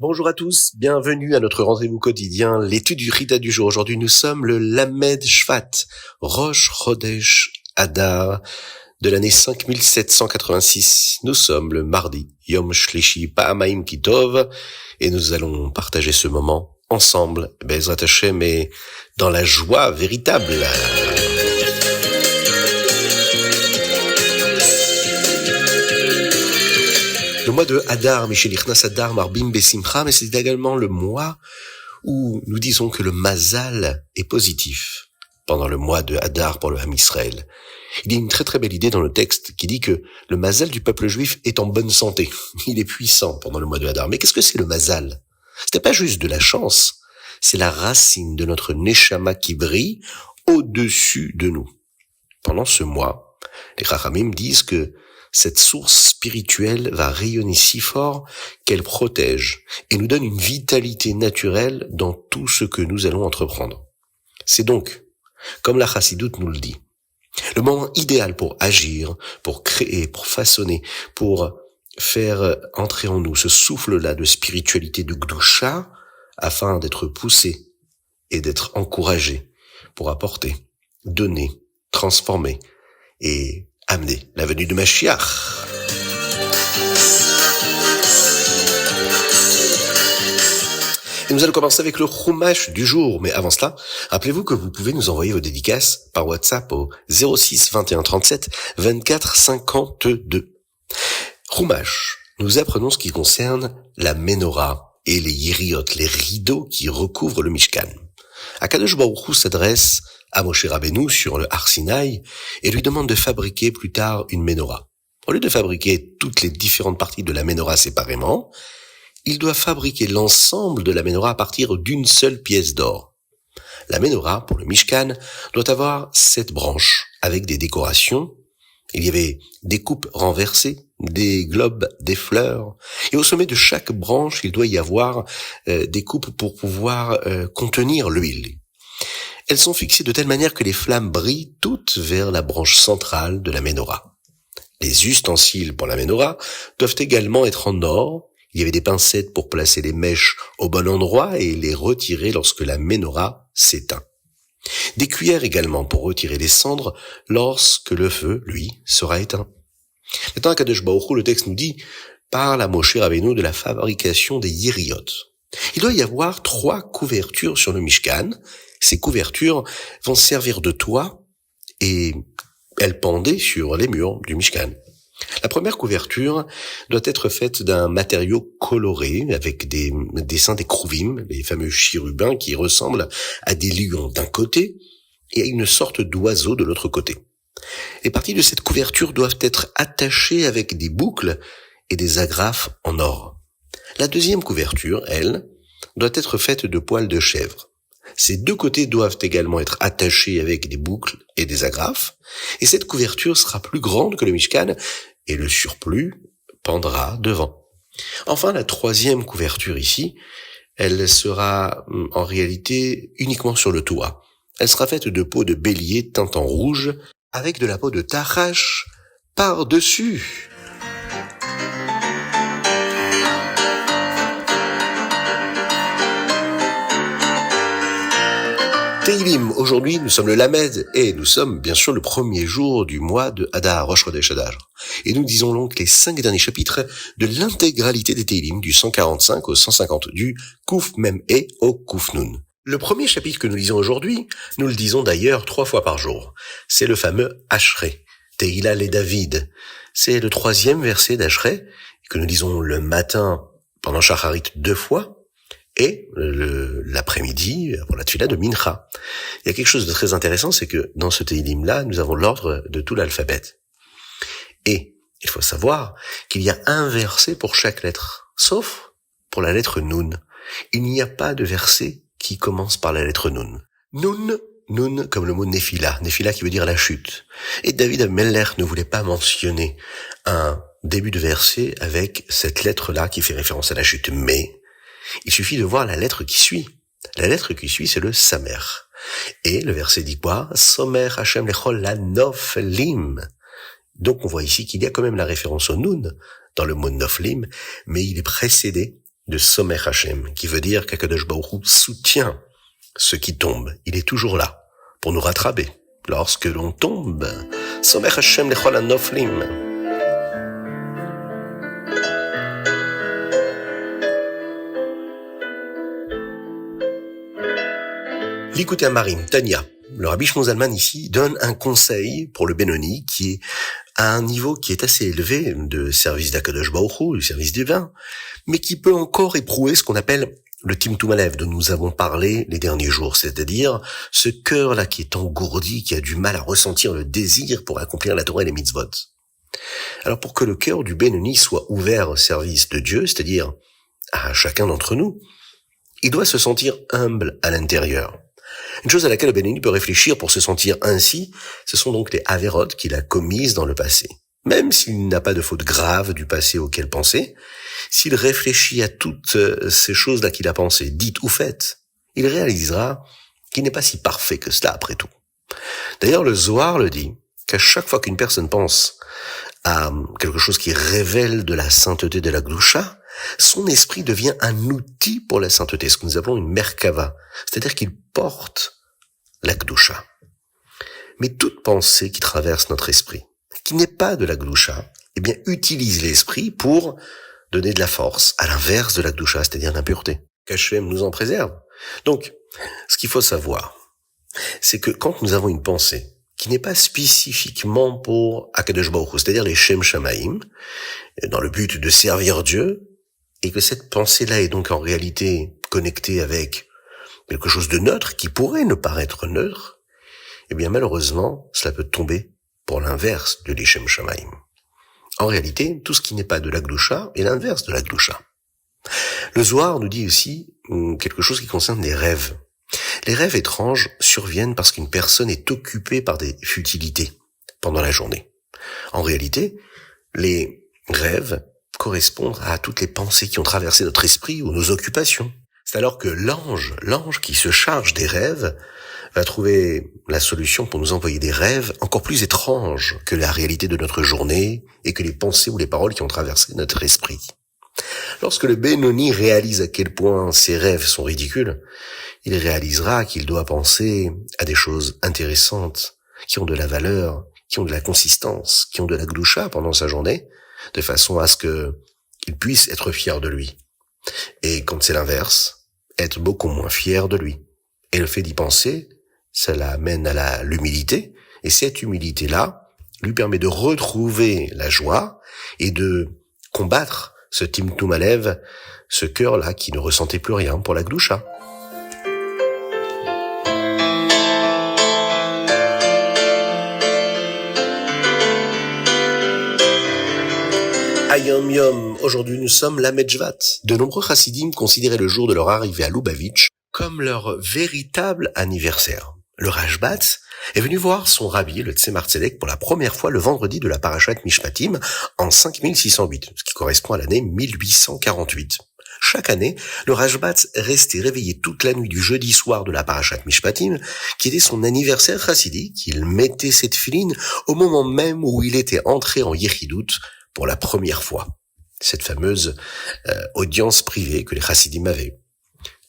Bonjour à tous, bienvenue à notre rendez-vous quotidien, l'étude du Rita du jour. Aujourd'hui, nous sommes le Lamed Shvat, Rosh Chodesh Adar, de l'année 5786. Nous sommes le mardi, Yom Shlishi Pa'amaim Kitov, et nous allons partager ce moment ensemble, Bezrat Hashem, et dans la joie véritable. Le mois de Hadar, Mishelichnas Hadar, Marbim Besimcha, mais c'est également le mois où nous disons que le Mazal est positif pendant le mois de Hadar pour le Ham Israël. Il y a une très très belle idée dans le texte qui dit que le Mazal du peuple juif est en bonne santé. Il est puissant pendant le mois de Hadar. Mais qu'est-ce que c'est le Mazal? Ce n'est pas juste de la chance, c'est la racine de notre Neshama qui brille au-dessus de nous. Pendant ce mois, les Chachamim disent que cette source spirituelle va rayonner si fort qu'elle protège et nous donne une vitalité naturelle dans tout ce que nous allons entreprendre. C'est donc, comme la Chassidoute nous le dit, le moment idéal pour agir, pour créer, pour façonner, pour faire entrer en nous ce souffle-là de spiritualité, de Gdusha, afin d'être poussé et d'être encouragé pour apporter, donner, transformer et amener la venue de Mashiach. Et nous allons commencer avec le Chumash du jour. Mais avant cela, rappelez-vous que vous pouvez nous envoyer vos dédicaces par WhatsApp au 06 21 37 24 52. Chumash, nous apprenons ce qui concerne la Ménorah et les Yiriot, les rideaux qui recouvrent le Mishkan. Akadosh Baruch Hu s'adresse à Moshe Rabbeinu sur le Har Sinaï et lui demande de fabriquer plus tard une Ménorah. Au lieu de fabriquer toutes les différentes parties de la Ménorah séparément, il doit fabriquer l'ensemble de la Ménorah à partir d'une seule pièce d'or. La Ménorah, pour le Mishkan, doit avoir 7 branches avec des décorations. Il y avait des coupes renversées, des globes, des fleurs. Et au sommet de chaque branche, il doit y avoir des coupes pour pouvoir contenir l'huile. Elles sont fixées de telle manière que les flammes brillent toutes vers la branche centrale de la Ménorah. Les ustensiles pour la Ménorah doivent également être en or. Il y avait des pincettes pour placer les mèches au bon endroit et les retirer lorsque la Ménorah s'éteint. Des cuillères également pour retirer les cendres lorsque le feu, lui, sera éteint. Maintenant, à Kadosh Baruch Hu, le texte nous dit, parle à Moshe Rabbeinu de la fabrication des Yiriot. Il doit y avoir 3 couvertures sur le Mishkan. Ces couvertures vont servir de toit et elles pendaient sur les murs du Mishkan. La première couverture doit être faite d'un matériau coloré avec des dessins des krouvim, les fameux chérubins qui ressemblent à des lions d'un côté et à une sorte d'oiseau de l'autre côté. Les parties de cette couverture doivent être attachées avec des boucles et des agrafes en or. La deuxième couverture, elle, doit être faite de poils de chèvre. Ces 2 côtés doivent également être attachés avec des boucles et des agrafes, et cette couverture sera plus grande que le Mishkan, et le surplus pendra devant. Enfin, la 3e couverture ici, elle sera en réalité uniquement sur le toit. Elle sera faite de peau de bélier teinte en rouge, avec de la peau de tachash par-dessus. Teilim, aujourd'hui nous sommes le Lamed et nous sommes bien sûr le premier jour du mois de Hadar, Rosh Chodesh Hadar. Et nous disons donc les 5 derniers chapitres de l'intégralité des Teilim du 145 au 150 du Kouf Mem E au Kouf Nun. Le premier chapitre que nous lisons aujourd'hui, nous le disons d'ailleurs 3 fois par jour. C'est le fameux Ashrei, Tehila le David. C'est le 3e verset d'Ashrei que nous lisons le matin pendant Shacharit 2 fois. Et l'après-midi pour la tefila de Mincha. Il y a quelque chose de très intéressant, c'est que dans ce Tehillim-là, nous avons l'ordre de tout l'alphabet. Et il faut savoir qu'il y a un verset pour chaque lettre, sauf pour la lettre Nun. Il n'y a pas de verset qui commence par la lettre Nun. Nun comme le mot Nephila qui veut dire la chute. Et David Amelech ne voulait pas mentionner un début de verset avec cette lettre-là qui fait référence à la chute, mais il suffit de voir la lettre qui suit. La lettre qui suit, c'est le Samer. Et le verset dit quoi? Somer Hashem lechol la noflim. Donc on voit ici qu'il y a quand même la référence au Nun dans le mot noflim, mais il est précédé de Somech Hashem, qui veut dire qu'Akadosh Baruch Hu soutient ceux qui tombent. Il est toujours là pour nous rattraper. Lorsque l'on tombe, Somech Hashem lechol hanoflim. L'écoutez Marim, Tania. Le Rabbi Shmuel Zalman ici donne un conseil pour le Benoni qui est à un niveau qui est assez élevé de service d'Akadosh Baruch Hu, du service divin, mais qui peut encore éprouver ce qu'on appelle le Timtum Alev dont nous avons parlé les derniers jours, c'est-à-dire ce cœur-là qui est engourdi, qui a du mal à ressentir le désir pour accomplir la Torah et les mitzvot. Alors pour que le cœur du Benoni soit ouvert au service de Dieu, c'est-à-dire à chacun d'entre nous, il doit se sentir humble à l'intérieur. Une chose à laquelle le Benoni peut réfléchir pour se sentir ainsi, ce sont donc les avérotes qu'il a commises dans le passé. Même s'il n'a pas de faute grave du passé auquel penser, s'il réfléchit à toutes ces choses-là qu'il a pensées, dites ou faites, il réalisera qu'il n'est pas si parfait que cela après tout. D'ailleurs, le Zohar le dit, qu'à chaque fois qu'une personne pense à quelque chose qui révèle de la sainteté de la Gdusha, son esprit devient un outil pour la sainteté, ce que nous appelons une merkava, c'est-à-dire qu'il porte la Gdusha. Mais toute pensée qui traverse notre esprit, qui n'est pas de la Gdusha, eh bien, utilise l'esprit pour donner de la force, à l'inverse de la Gdusha, c'est-à-dire l'impureté. Qu'Hachem nous en préserve. Donc, ce qu'il faut savoir, c'est que quand nous avons une pensée qui n'est pas spécifiquement pour Akadosh Baruch Hu, c'est-à-dire les Shem Shamaim, dans le but de servir Dieu, et que cette pensée-là est donc en réalité connectée avec quelque chose de neutre, qui pourrait ne paraître neutre, eh bien malheureusement, cela peut tomber pour l'inverse de l'Ishem Shamaim. En réalité, tout ce qui n'est pas de la Gdusha est l'inverse de la Gdusha. Le Zohar nous dit aussi quelque chose qui concerne les rêves. Les rêves étranges surviennent parce qu'une personne est occupée par des futilités pendant la journée. En réalité, les rêves correspondent à toutes les pensées qui ont traversé notre esprit ou nos occupations. C'est alors que l'ange qui se charge des rêves, va trouver la solution pour nous envoyer des rêves encore plus étranges que la réalité de notre journée et que les pensées ou les paroles qui ont traversé notre esprit. Lorsque le Benoni réalise à quel point ses rêves sont ridicules, il réalisera qu'il doit penser à des choses intéressantes, qui ont de la valeur, qui ont de la consistance, qui ont de la gdoucha pendant sa journée, de façon à ce qu'il puisse être fier de lui. Et quand c'est l'inverse, être beaucoup moins fier de lui. Et le fait d'y penser, ça l'amène à l'humilité, et cette humilité-là lui permet de retrouver la joie et de combattre ce Timtum Alev, ce cœur-là qui ne ressentait plus rien pour la gdoucha. Ayom Yom, aujourd'hui nous sommes la Medjvat. De nombreux chassidim considéraient le jour de leur arrivée à Lubavitch comme leur véritable anniversaire. Le Rashbatz est venu voir son rabbi, le Tzemar Tzedek, pour la première fois le vendredi de la Parashat Mishpatim en 5608, ce qui correspond à l'année 1848. Chaque année, le Rashbatz restait réveillé toute la nuit du jeudi soir de la Parashat Mishpatim, qui était son anniversaire chassidique. Il mettait cette filine au moment même où il était entré en Yechidut pour la première fois. Cette fameuse audience privée que les chassidim avaient.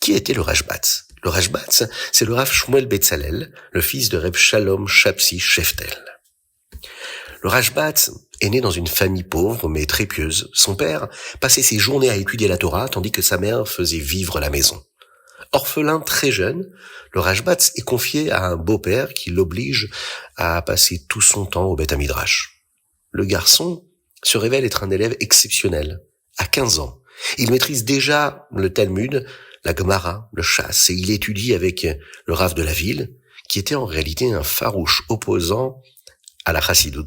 Qui était le Rashbatz? Le Rashbatz, c'est le Rav Shmuel Betzalel, le fils de Reb Shalom Shapsi Sheftel. Le Rashbatz est né dans une famille pauvre mais très pieuse. Son père passait ses journées à étudier la Torah tandis que sa mère faisait vivre la maison. Orphelin très jeune, le Rashbatz est confié à un beau-père qui l'oblige à passer tout son temps au Beth Midrash. Le garçon se révèle être un élève exceptionnel. À 15 ans, il maîtrise déjà le Talmud, la Gemara, le Chasse, et il étudie avec le Rav de la ville, qui était en réalité un farouche opposant à la Chassidut.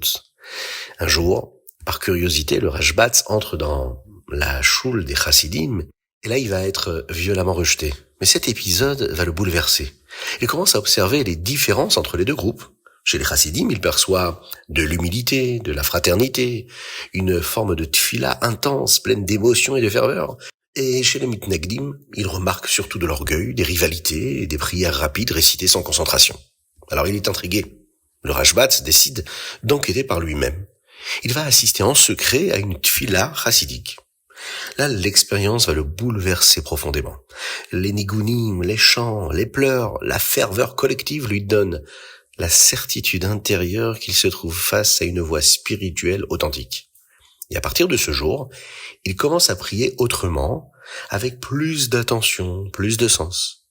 Un jour, par curiosité, le Rashbatz entre dans la choule des Chassidim, et là il va être violemment rejeté. Mais cet épisode va le bouleverser. Il commence à observer les différences entre les deux groupes. Chez les Chassidim, il perçoit de l'humilité, de la fraternité, une forme de tfila intense, pleine d'émotion et de ferveur. Et chez les Mitnagdim, il remarque surtout de l'orgueil, des rivalités et des prières rapides récitées sans concentration. Alors il est intrigué. Le Rashbatz décide d'enquêter par lui-même. Il va assister en secret à une tfila chassidique. Là, l'expérience va le bouleverser profondément. Les nigunim, les chants, les pleurs, la ferveur collective lui donnent la certitude intérieure qu'il se trouve face à une voix spirituelle authentique. Et à partir de ce jour, il commence à prier autrement, avec plus d'attention, plus de sens.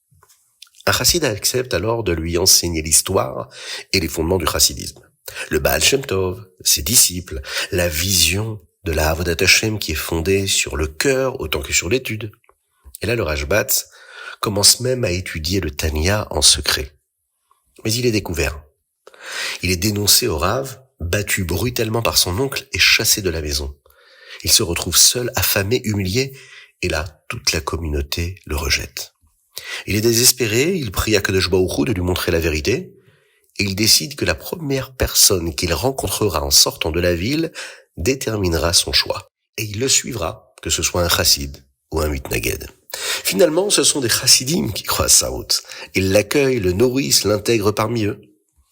Un chassid accepte alors de lui enseigner l'histoire et les fondements du chassidisme. Le Baal Shem Tov, ses disciples, la vision de la Avodat Hashem qui est fondée sur le cœur autant que sur l'étude. Et là, le Rashbat commence même à étudier le Tanya en secret. Mais il est découvert. Il est dénoncé au Rav, battu brutalement par son oncle et chassé de la maison. Il se retrouve seul, affamé, humilié, et là, toute la communauté le rejette. Il est désespéré, il prie à Kadosh Baruch Hu de lui montrer la vérité, et il décide que la première personne qu'il rencontrera en sortant de la ville déterminera son choix. Et il le suivra, que ce soit un chassid ou un mitnaged. Finalement, ce sont des chassidim qui croisent sa route. Ils l'accueillent, le nourrissent, l'intègrent parmi eux.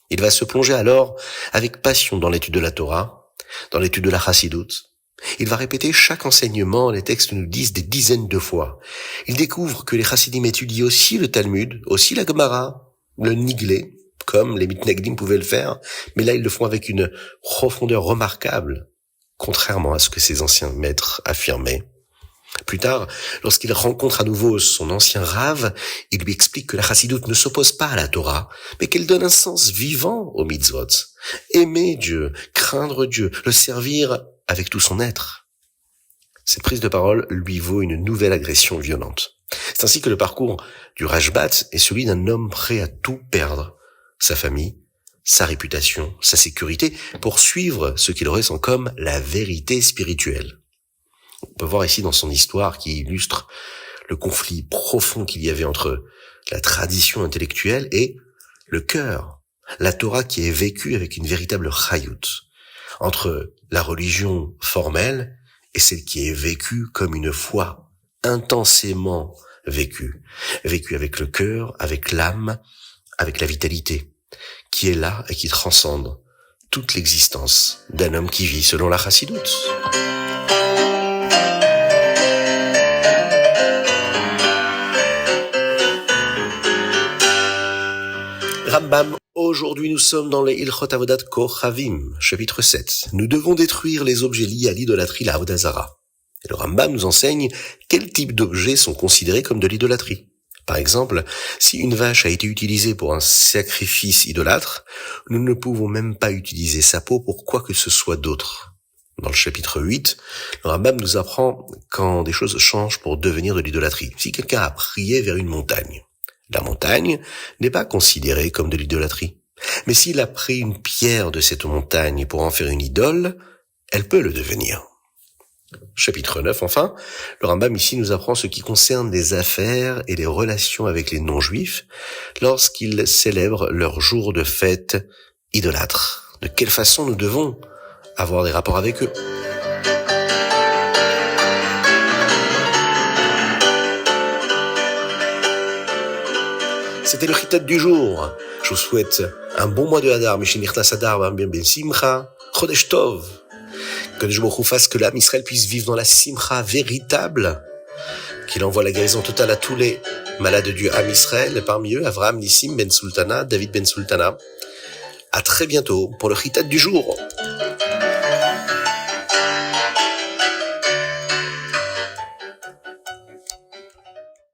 Il va se plonger alors avec passion dans l'étude de la Torah, dans l'étude de la chassidoute. Il va répéter chaque enseignement, les textes nous disent des dizaines de fois. Il découvre que les chassidim étudient aussi le Talmud, aussi la Gemara, le Niglé, comme les mitnagdim pouvaient le faire, mais là ils le font avec une profondeur remarquable, contrairement à ce que ses anciens maîtres affirmaient. Plus tard, lorsqu'il rencontre à nouveau son ancien Rav, il lui explique que la chassidoute ne s'oppose pas à la Torah, mais qu'elle donne un sens vivant aux mitzvot. Aimer Dieu, craindre Dieu, le servir avec tout son être. Cette prise de parole lui vaut une nouvelle agression violente. C'est ainsi que le parcours du Rashbat est celui d'un homme prêt à tout perdre, sa famille, sa réputation, sa sécurité, pour suivre ce qu'il ressent comme la vérité spirituelle. On peut voir ici dans son histoire qui illustre le conflit profond qu'il y avait entre la tradition intellectuelle et le cœur, la Torah qui est vécue avec une véritable chayut, entre la religion formelle et celle qui est vécue comme une foi intensément vécue avec le cœur, avec l'âme, avec la vitalité, qui est là et qui transcende toute l'existence d'un homme qui vit selon la chassidoute. Rambam, aujourd'hui nous sommes dans les Ilchot Avodat Kochavim, chapitre 7. Nous devons détruire les objets liés à l'idolâtrie, la Avodah Zara. Et le Rambam nous enseigne quels types d'objets sont considérés comme de l'idolâtrie. Par exemple, si une vache a été utilisée pour un sacrifice idolâtre, nous ne pouvons même pas utiliser sa peau pour quoi que ce soit d'autre. Dans le chapitre 8, le Rambam nous apprend quand des choses changent pour devenir de l'idolâtrie. Si quelqu'un a prié vers une montagne, la montagne n'est pas considérée comme de l'idolâtrie. Mais s'il a pris une pierre de cette montagne pour en faire une idole, elle peut le devenir. Chapitre 9, enfin, le Rambam ici nous apprend ce qui concerne les affaires et les relations avec les non-juifs lorsqu'ils célèbrent leur jour de fête idolâtre. De quelle façon nous devons avoir des rapports avec eux. C'était le Chitat du jour. Je vous souhaite un bon mois de Hadar, Mishenichnas Hadar, Ben Simcha, Chodesh Tov. Que Dieu vous fasse que l'âme Israël puisse vivre dans la Simcha véritable, qu'il envoie la guérison totale à tous les malades du Ham Israël, parmi eux Avraham Nissim Ben Sultana, David Ben Sultana. À très bientôt pour le Chitat du jour.